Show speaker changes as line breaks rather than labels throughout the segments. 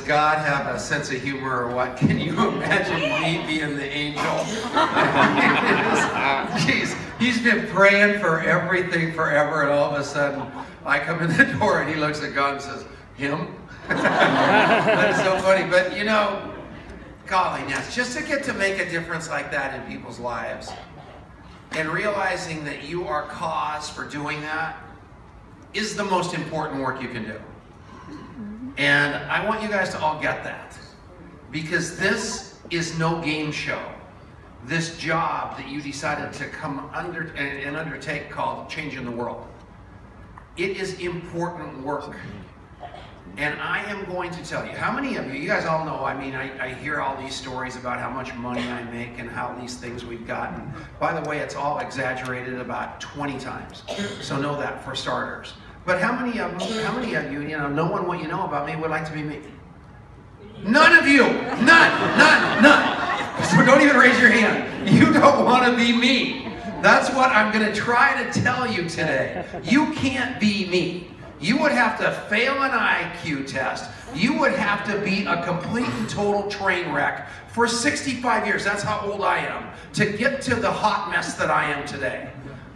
God have a sense of humor or what? Can you imagine me being the angel? Jeez, he's been praying for everything forever, and all of a sudden I come in the door and he looks at God and says, him? That's so funny. But you know, golly, Ness, just to get to make a difference like that in people's lives and realizing that you are cause for doing that is the most important work you can do. And I want you guys to all get that, because this is no game show. This job that you decided to come under and undertake called Changing the World, it is important work. And I am going to tell you, how many of you guys all know, I mean, I hear all these stories about how much money I make and how these things we've gotten. By the way, it's all exaggerated about 20 times. So know that for starters. But how many of you, knowing what you know about me, would like to be me? None of you. None. So don't even raise your hand. You don't want to be me. That's what I'm going to try to tell you today. You can't be me. You would have to fail an IQ test. You would have to be a complete and total train wreck for 65 years. That's how old I am, to get to the hot mess that I am today.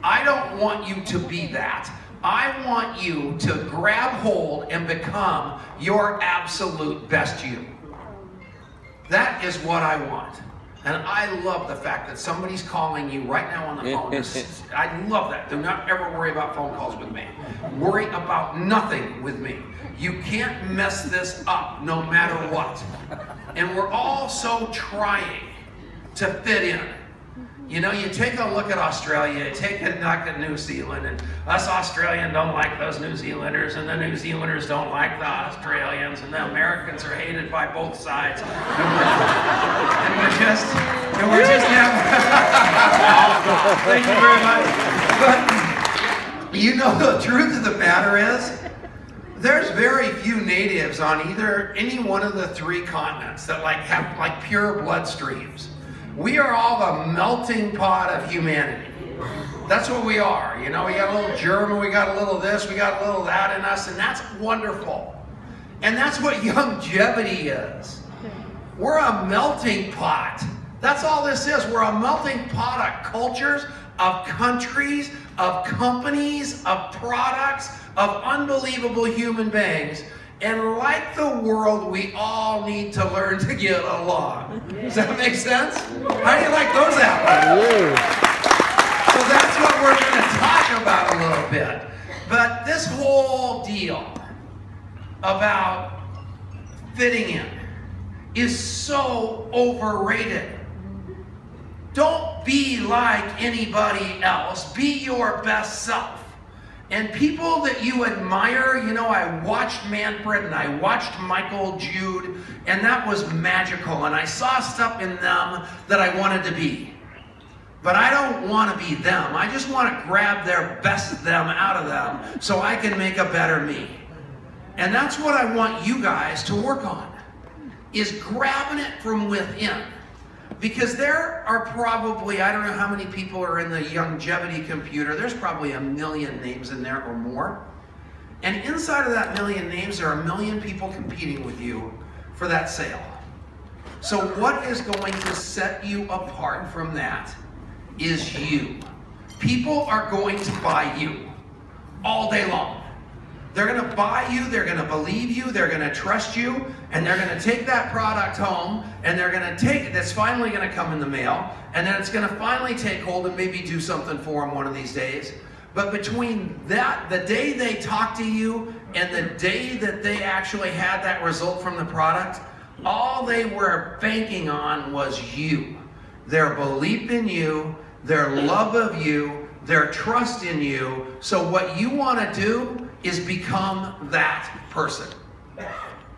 I don't want you to be that. I want you to grab hold and become your absolute best you. That is what I want. And I love the fact that somebody's calling you right now on the phone. I love that. Do not ever worry about phone calls with me. Worry about nothing with me. You can't mess this up no matter what. And we're all so trying to fit in. You know, you take a look at Australia, you take a look at New Zealand, and us Australians don't like those New Zealanders, and the New Zealanders don't like the Australians, and the Americans are hated by both sides. And we're just thank you very much. But you know, the truth of the matter is, there's very few natives on any one of the three continents that have pure blood streams. We are all a melting pot of humanity. That's what we are. You know, we got a little German, we got a little this, we got a little that in us, and that's wonderful. And that's what Youngevity is. We're a melting pot. That's all this is. We're a melting pot of cultures, of countries, of companies, of products, of unbelievable human beings. And like the world, we all need to learn to get along. Does that make sense? How do you like those apples? So that's what we're going to talk about a little bit. But this whole deal about fitting in is so overrated. Don't be like anybody else. Be your best self. And people that you admire, you know, I watched Manfred and I watched Michael Jude, and that was magical. And I saw stuff in them that I wanted to be. But I don't want to be them. I just want to grab their best them out of them so I can make a better me. And that's what I want you guys to work on, is grabbing it from within. Because there are probably, I don't know how many people are in the Youngevity computer, there's probably 1 million names in there or more. And inside of that 1 million names, there are 1 million people competing with you for that sale. So what is going to set you apart from that is you. People are going to buy you all day long. They're going to buy you, they're going to believe you, they're going to trust you, and they're going to take that product home, and they're going to take it, that's finally going to come in the mail, and then it's going to finally take hold and maybe do something for them one of these days. But between that, the day they talk to you and the day that they actually had that result from the product, all they were banking on was you. Their belief in you, their love of you, their trust in you. So what you want to do is become that person.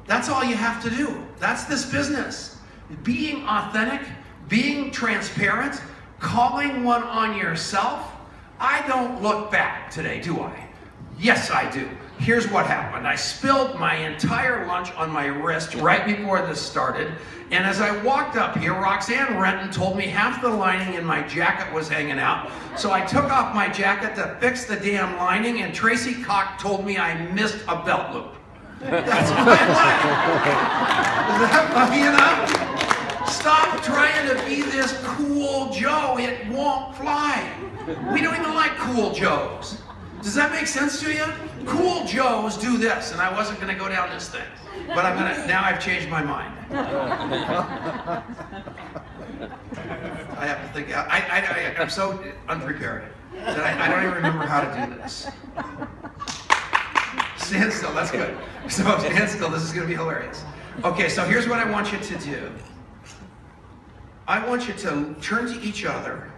That's all you have to do. That's this business. Being authentic, being transparent, calling one on yourself. I don't look back today, do I? Yes, I do. Here's what happened. I spilled my entire lunch on my wrist right before this started. And as I walked up here, Roxanne Renton told me half the lining in my jacket was hanging out. So I took off my jacket to fix the damn lining, and Tracy Cock told me I missed a belt loop. That's my life. Is that you know? Stop trying to be this cool Joe. It won't fly. We don't even like cool Joes. Does that make sense to you? Cool Joes do this, and I wasn't going to go down this thing. But I'm going to, now I've changed my mind. I have to think, I'm so unprepared that I don't even remember how to do this. Stand still, that's good. So stand still, this is going to be hilarious. Okay, so here's what I want you to do. I want you to turn to each other,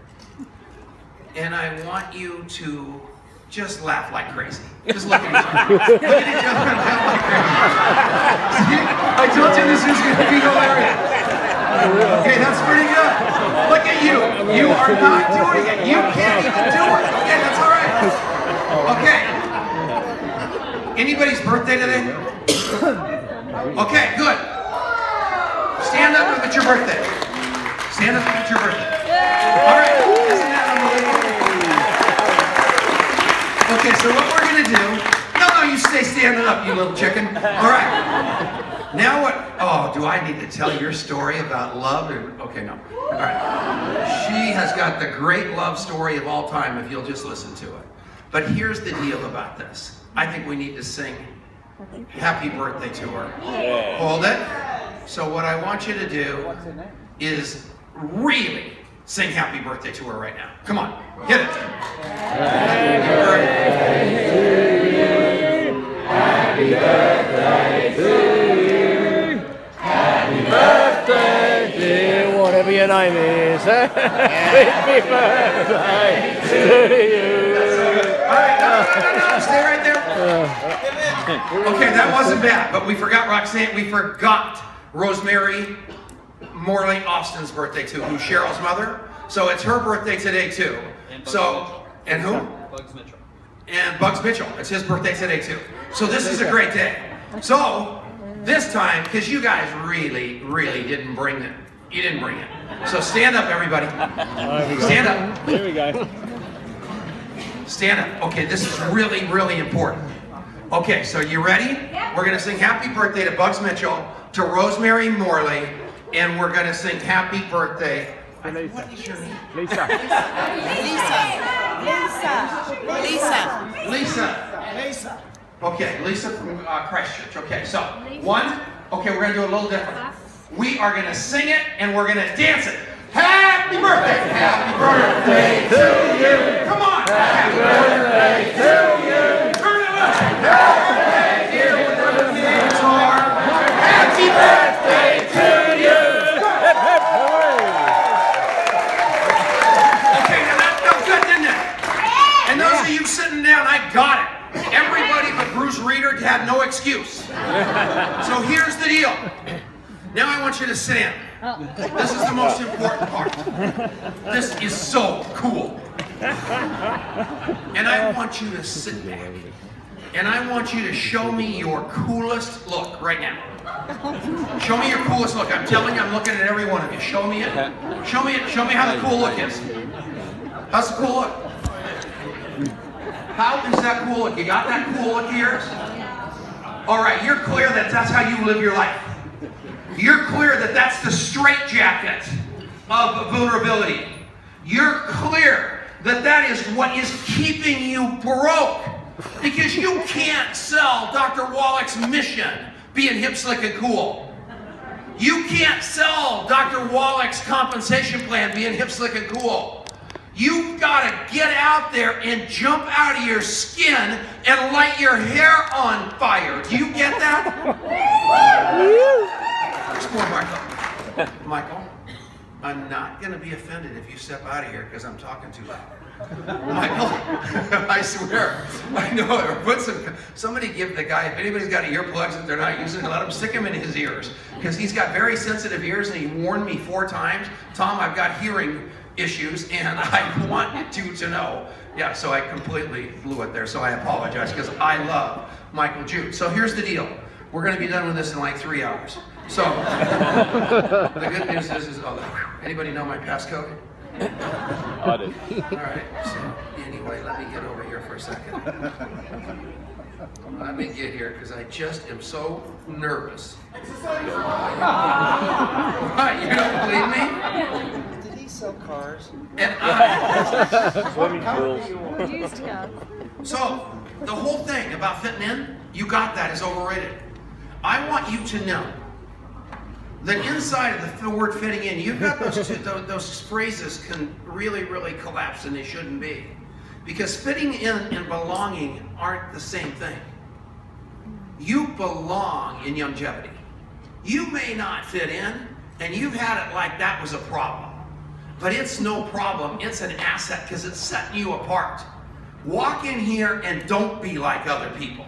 and I want you to just laugh like crazy. Just look at each other. Look at each other and laugh like crazy. See? I told you this was going to be hilarious. Okay, that's pretty good. Look at you. You are not doing it. You can't even do it. Okay, that's all right. Okay. Anybody's birthday today? Okay, good. Stand up if it's your birthday. Stand up if it's your birthday. All right. Isn't that unbelievable? Okay, so what we're going to do... No, you stay standing up, you little chicken. All right. Now what? Oh, do I need to tell your story about love? Okay, no. All right. She has got the great love story of all time if you'll just listen to it. But here's the deal about this. I think we need to sing happy birthday to her. Yeah. Hold it. So what I want you to do is really sing happy birthday to her right now. Come on, hit it. Happy birthday to you. Happy birthday to you. Happy birthday, dear, whatever your name is. Happy birthday to you. All right, no, stay right there. Okay, that wasn't bad, but we forgot Roxanne. We forgot Rosemary Morley Austin's birthday too, who's Cheryl's mother. So it's her birthday today too. And who?
Bugs Mitchell.
And Bugs Mitchell. It's his birthday today too. So this is a great day. So this time, because you guys really didn't bring it. You didn't bring it. So stand up, everybody. Stand up.
There we go.
Stand up. Okay, this is really important. Okay, so you ready? We're going to sing happy birthday to Bugs Mitchell, to Rosemary Morley, and we're going to sing happy birthday. What is your name?
Lisa.
Lisa. Okay, Lisa from Christchurch. Okay, so okay, we're going to do it a little different. We are going to sing it and we're going to dance it. Happy birthday! Happy birthday to you! Come on! Happy birthday to you! Turn it up! Happy birthday, dear! Happy birthday to you! Okay, now that felt good, didn't it? And those of you sitting down, I got it. Everybody but Bruce Reeder had no excuse. So here's the deal. Now I want you to sit down. This is the most important part. This is so cool. And I want you to sit back. And I want you to show me your coolest look right now. Show me your coolest look. I'm telling you, I'm looking at every one of you. Show me it. Show me it. Show me how the cool look is. How's the cool look? How is that cool look? You got that cool look of yours? All right, you're clear that that's how you live your life. You're clear that that's the straitjacket of vulnerability. You're clear that that is what is keeping you broke. Because you can't sell Dr. Wallach's mission, being hip, slick, and cool. You can't sell Dr. Wallach's compensation plan, being hip, slick, and cool. You've got to get out there and jump out of your skin and light your hair on fire. Do you get that? Explore, Michael. Michael, I'm not going to be offended if you step out of here because I'm talking too loud. Michael, I swear, I know it. Or put somebody give the guy, if anybody's got earplugs that they're not using, let him stick them in his ears. Because he's got very sensitive ears and he warned me 4 times. Tom, I've got hearing issues and I want you to know. Yeah, so I completely blew it there, so I apologize because I love Michael Jude. So here's the deal. We're going to be done with this in like 3 hours. So, the good news is anybody know my passcode?
I did.
All right, so anyway, let me get over here for a second. Let me get here because I just am so nervous. What? You don't believe me?
Did he sell cars?
And
Swimming pools.
So, the whole thing about fitting in, you got that, is overrated. I want you to know that inside of the word fitting in, you've got those phrases can really, really collapse, and they shouldn't be. Because fitting in and belonging aren't the same thing. You belong in Youngevity. You may not fit in, and you've had it like that was a problem. But it's no problem, it's an asset because it's setting you apart. Walk in here and don't be like other people.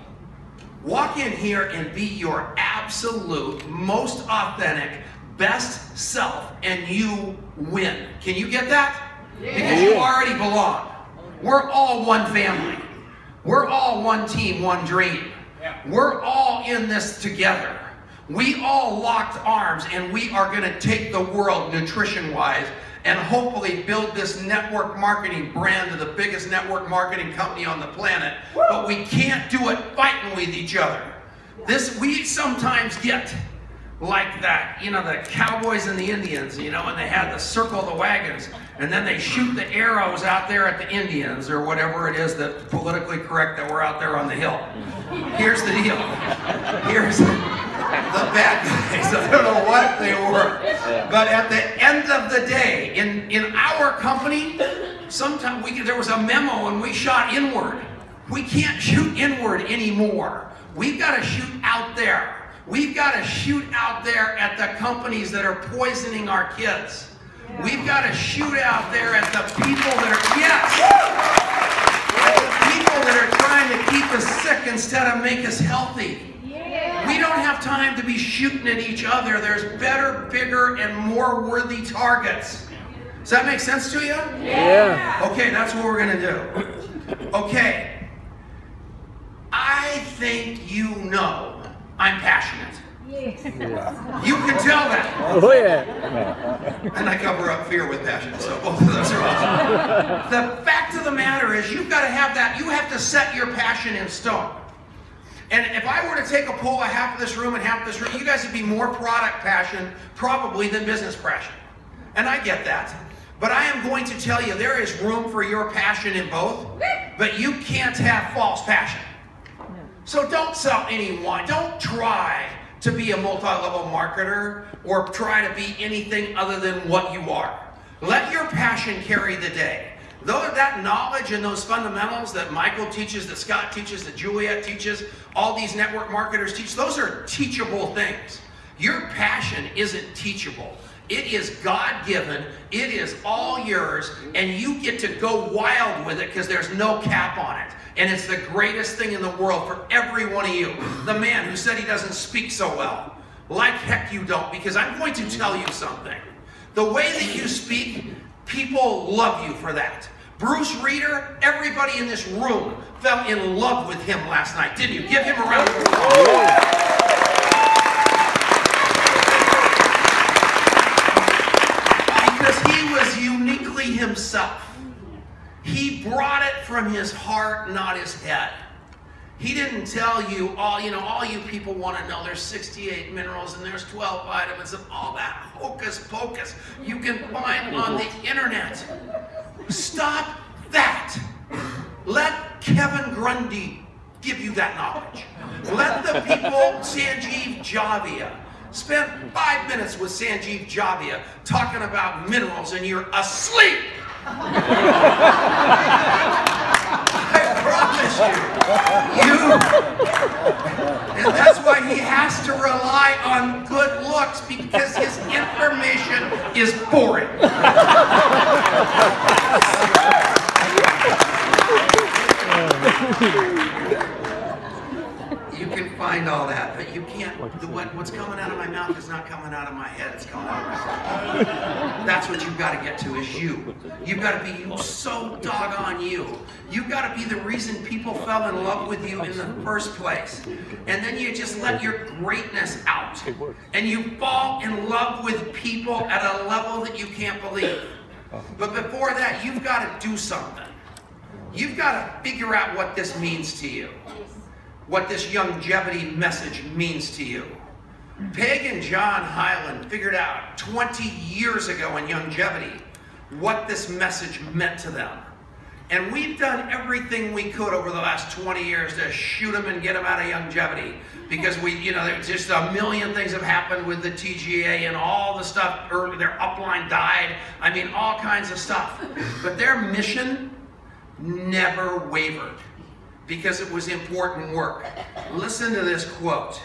Walk in here and be your absolute, most authentic, best self, and you win. Can you get that? Because you already belong. We're all one family. We're all one team, one dream. We're all in this together. We all locked arms, and we are going to take the world nutrition-wise and hopefully build this network marketing brand to the biggest network marketing company on the planet. But we can't do it fighting with each other. We sometimes get like that, you know, the cowboys and the Indians, you know, and they had the circle of the wagons, and then they shoot the arrows out there at the Indians, or whatever it is that's politically correct that we're out there on the hill. Here's the deal. Here's the bad guys. I don't know what they were. But at the end of the day, in our company, sometimes there was a memo and we shot inward. We can't shoot inward anymore. We've got to shoot out there. We've got to shoot out there at the companies that are poisoning our kids. We've got to shoot out there at the people that are, at the people that are trying to keep us sick instead of make us healthy. We don't have time to be shooting at each other. There's better, bigger, and more worthy targets. Does that make sense to you?
Yeah.
Okay, that's what we're going to do. Okay. I think you know I'm passionate. You can tell that.
Oh yeah.
And I cover up fear with passion, so both of those are awesome. The fact of the matter is, you've got to have that. You have to set your passion in stone. And if I were to take a poll of half of this room and half of this room, you guys would be more product passion probably than business passion. And I get that. But I am going to tell you, there is room for your passion in both, but you can't have false passion. So don't sell anyone. Don't try to be a multi-level marketer or try to be anything other than what you are. Let your passion carry the day. Though that knowledge and those fundamentals that Michael teaches, that Scott teaches, that Juliet teaches, all these network marketers teach, those are teachable things. Your passion isn't teachable. It is God-given, it is all yours, and you get to go wild with it because there's no cap on it. And it's the greatest thing in the world for every one of you. The man who said he doesn't speak so well. Like heck you don't, because I'm going to tell you something. The way that you speak, people love you for that. Bruce Reeder, everybody in this room fell in love with him last night, didn't you? Give him a round of applause. Because he was uniquely himself. He brought it from his heart, not his head. He didn't tell you all you people want to know there's 68 minerals and there's 12 vitamins and all that hocus pocus you can find on the internet. Stop that. Let Kevin Grundy give you that knowledge. Let the people, Sanjeev Javia, spend 5 minutes with Sanjeev Javia talking about minerals and you're asleep. I promise you. And that's why he has to rely on good looks, because his information is boring. You can find all that, but you can't. What's coming out of my mouth is not coming out of my head. It's coming out of my heart. That's what you've got to get to, is you. You've got to be you, so doggone you. You've got to be the reason people fell in love with you in the first place. And then you just let your greatness out. And you fall in love with people at a level that you can't believe. But before that, you've got to do something. You've got to figure out what this means to you. what this Youngevity message means to you. Peg and John Hyland figured out 20 years ago in Youngevity what this message meant to them. And we've done everything we could over the last 20 years to shoot them and get them out of Youngevity. Because there's just a million things have happened with the TGA and all the stuff. Their upline died. I mean, all kinds of stuff. But their mission never wavered because it was important work. Listen to this quote.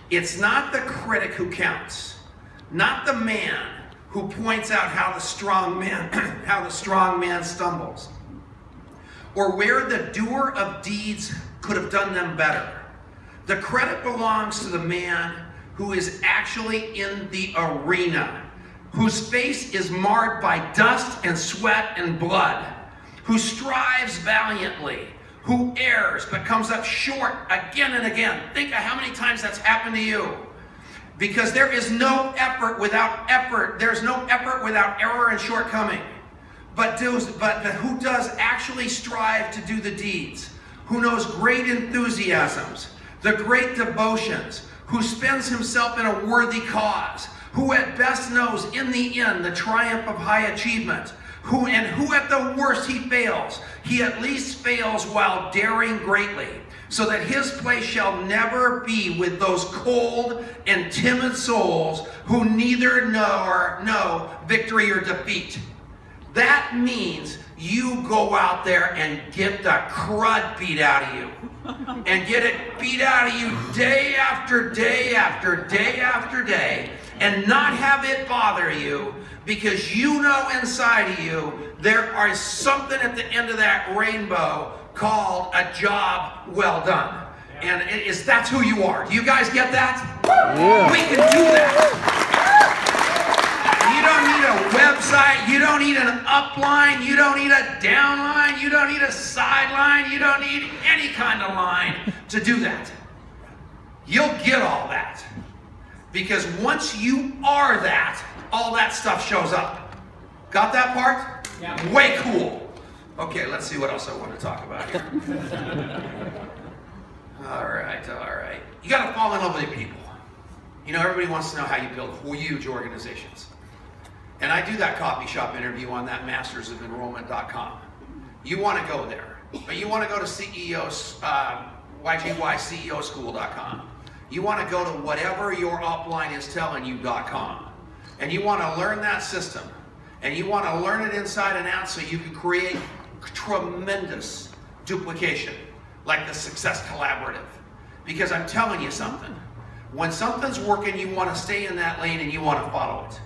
It's not the critic who counts, not the man who points out how the strong man stumbles, or where the doer of deeds could have done them better. The credit belongs to the man who is actually in the arena, whose face is marred by dust and sweat and blood, who strives valiantly, who errs but comes up short again and again. Think of how many times that's happened to you. Because there is no effort without effort. There's no effort without error and shortcoming. But who does actually strive to do the deeds, who knows great enthusiasms, the great devotions, who spends himself in a worthy cause, who at best knows in the end the triumph of high achievement, who at the worst he fails, he at least fails while daring greatly, so that his place shall never be with those cold and timid souls who neither know victory or defeat. That means you go out there and get the crud beat out of you. And get it beat out of you day after day after day after day, and not have it bother you, because you know inside of you there is something at the end of that rainbow called a job well done. And that's who you are. Do you guys get that? Yeah. We can do that. You don't need a website, you don't need an upline, you don't need a downline, you don't need a sideline, you don't need any kind of line to do that. You'll get all that. Because once you are that, all that stuff shows up. Got that part? Yeah. Way cool. Okay, let's see what else I want to talk about here. All right. You got to fall in love with your people. You know, everybody wants to know how you build huge organizations. And I do that coffee shop interview on that mastersoфenrollment.com. You want to go there, but you want to go to YGYCEOschool.com. You want to go to whatever your upline is telling you.com. And you want to learn that system. And you want to learn it inside and out so you can create tremendous duplication, like the Success Collaborative. Because I'm telling you something. When something's working, you want to stay in that lane and you want to follow it.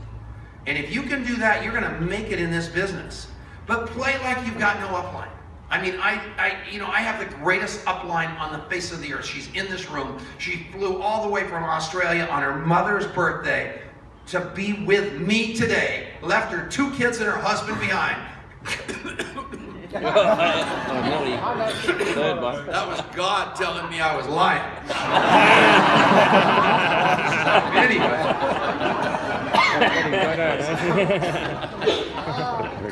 And if you can do that, you're going to make it in this business. But play like you've got no upline. I mean, I have the greatest upline on the face of the earth. She's in this room. She flew all the way from Australia on her mother's birthday to be with me today. Left her 2 kids and her husband behind. That was God telling me I was lying.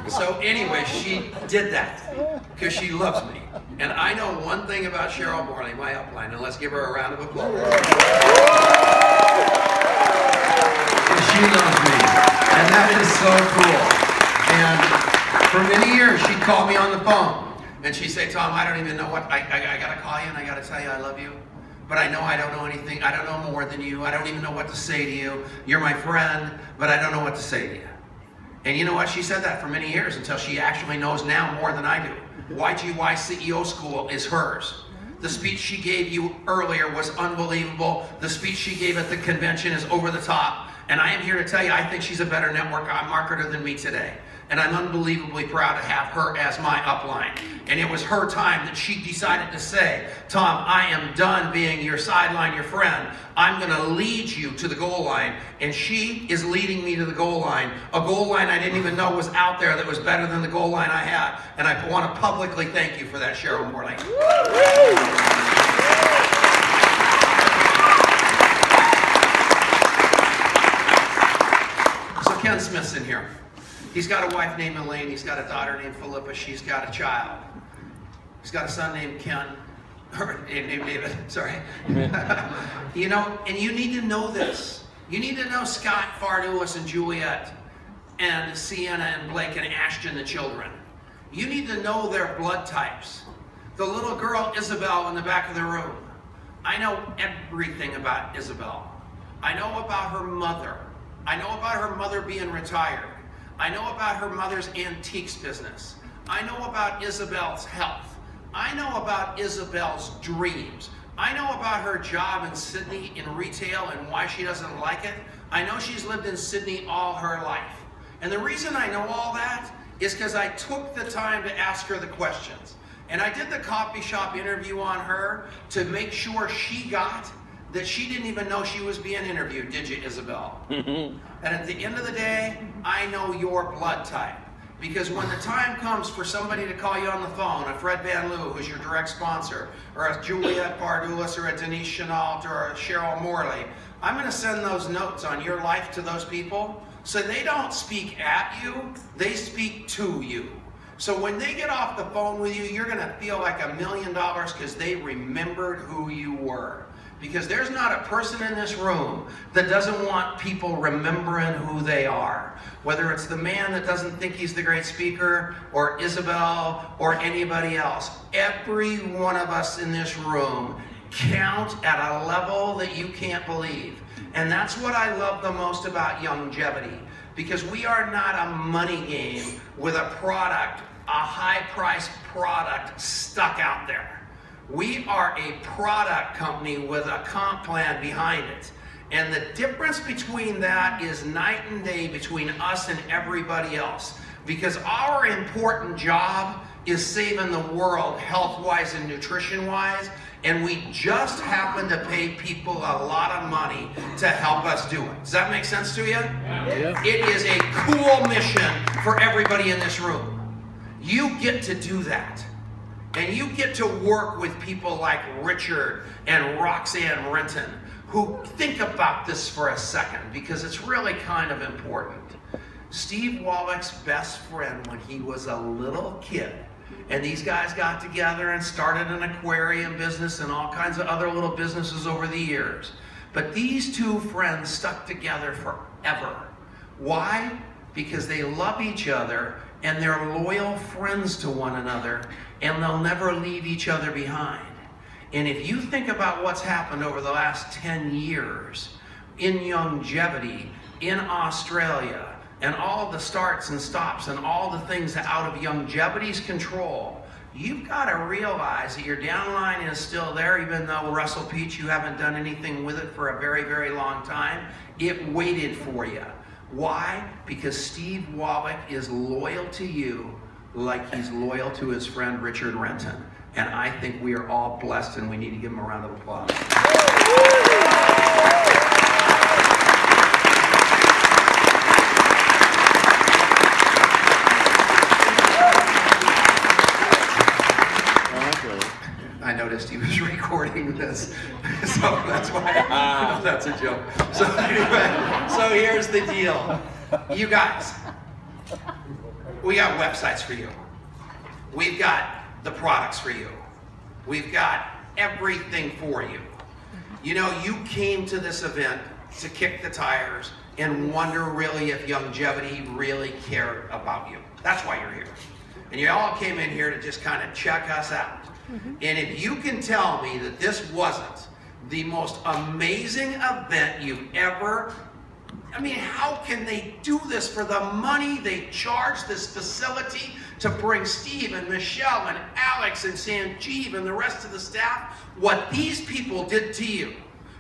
So anyway, she did that because she loves me. And I know one thing about Cheryl Morley, my upline, and let's give her a round of applause. She loves me, and that is so cool. And for many years, she'd call me on the phone, and she'd say, Tom, I don't even know what, I got to call you, and I got to tell you I love you. But I know I don't know anything. I don't know more than you. I don't even know what to say to you. You're my friend, but I don't know what to say to you. And you know what? She said that for many years until she actually knows now more than I do. YGY CEO School is hers. The speech she gave you earlier was unbelievable. The speech she gave at the convention is over the top. And I am here to tell you, I think she's a better network marketer than me today. And I'm unbelievably proud to have her as my upline. And it was her time that she decided to say, Tom, I am done being your sideline, your friend. I'm going to lead you to the goal line. And she is leading me to the goal line. A goal line I didn't even know was out there that was better than the goal line I had. And I want to publicly thank you for that, Cheryl Morley. So Ken Smith's in here. He's got a wife named Elaine. He's got a daughter named Philippa. She's got a child. He's got a son named Ken. Named David, sorry. You know, and you need to know this. You need to know Scott, Fardulis, and Juliet, and Sienna, and Blake, and Ashton, the children. You need to know their blood types. The little girl, Isabel, in the back of the room. I know everything about Isabel. I know about her mother. I know about her mother being retired. I know about her mother's antiques business. I know about Isabel's health. I know about Isabel's dreams. I know about her job in Sydney in retail and why she doesn't like it. I know she's lived in Sydney all her life. And the reason I know all that is because I took the time to ask her the questions. And I did the coffee shop interview on her to make sure she got that she didn't even know she was being interviewed, did you, Isabel? And at the end of the day, I know your blood type. Because when the time comes for somebody to call you on the phone, a Fred Van Loo, who's your direct sponsor, or a Juliet Pardulis, or a Denise Chenault, or a Cheryl Morley, I'm going to send those notes on your life to those people so they don't speak at you, they speak to you. So when they get off the phone with you, you're going to feel like $1 million because they remembered who you were. Because there's not a person in this room that doesn't want people remembering who they are. Whether it's the man that doesn't think he's the great speaker, or Isabel, or anybody else. Every one of us in this room count at a level that you can't believe. And that's what I love the most about Youngevity. Because we are not a money game with a product, a high-priced product stuck out there. We are a product company with a comp plan behind it. And the difference between that is night and day between us and everybody else. Because our important job is saving the world health-wise and nutrition-wise. And we just happen to pay people a lot of money to help us do it. Does that make sense to you?
Yeah.
It is a cool mission for everybody in this room. You get to do that. And you get to work with people like Richard and Roxanne Renton, who think about this for a second, because it's really kind of important. Steve Wallach's best friend when he was a little kid, and these guys got together and started an aquarium business and all kinds of other little businesses over the years. But these two friends stuck together forever. Why? Because they love each other and they're loyal friends to one another, and they'll never leave each other behind. And if you think about what's happened over the last 10 years in Youngevity, in Australia, and all the starts and stops and all the things out of Youngevity's control, you've got to realize that your downline is still there, even though Russell Peach, you haven't done anything with it for a very, very long time. It waited for you. Why? Because Steve Wallach is loyal to you like he's loyal to his friend Richard Renton. And I think we are all blessed, and we need to give him a round of applause. I noticed he was recording this, so that's why that's a joke. So anyway, so here's the deal. You guys, we got websites for you. We've got the products for you. We've got everything for you. You know, you came to this event to kick the tires and wonder really if Youngevity really cared about you. That's why you're here. And you all came in here to just kind of check us out. And if you can tell me that this wasn't the most amazing event you've ever, I mean, how can they do this for the money they charge this facility to bring Steve and Michelle and Alex and Sanjeev and the rest of the staff? What these people did to you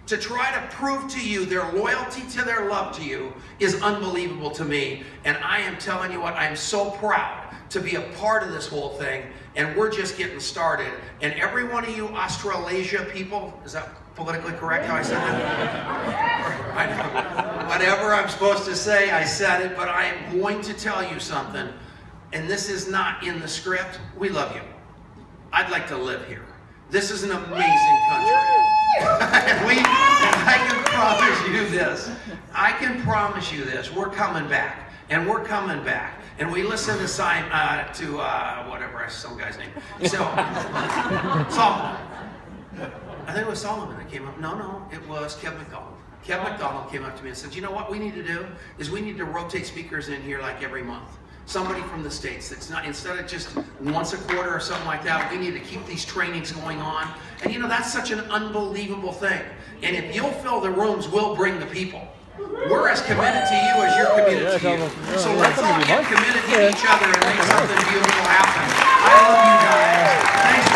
to try to prove to you their loyalty to their love to you is unbelievable to me. And I am telling you what, I'm so proud to be a part of this whole thing, and we're just getting started. And every one of you Australasia people, is that politically correct how I said that? I know. Whatever I'm supposed to say, I said it, but I am going to tell you something, and this is not in the script. We love you. I'd like to live here. This is an amazing country. and I can promise you this. I can promise you this. We're coming back, and we're coming back. And we listen to whatever, some guy's name. So I think it was Solomon that came up. No, it was Kev McDonald. Kev McDonald came up to me and said, you know what we need to do is we need to rotate speakers in here like every month. Somebody from the States. That's not, instead of just once a quarter or something like that, we need to keep these trainings going on. And you know, that's such an unbelievable thing. And if you'll fill the rooms, we'll bring the people. We're as committed to you as you're committed to you. So let's all get committed to each other and make something beautiful happen. I love you guys. Thanks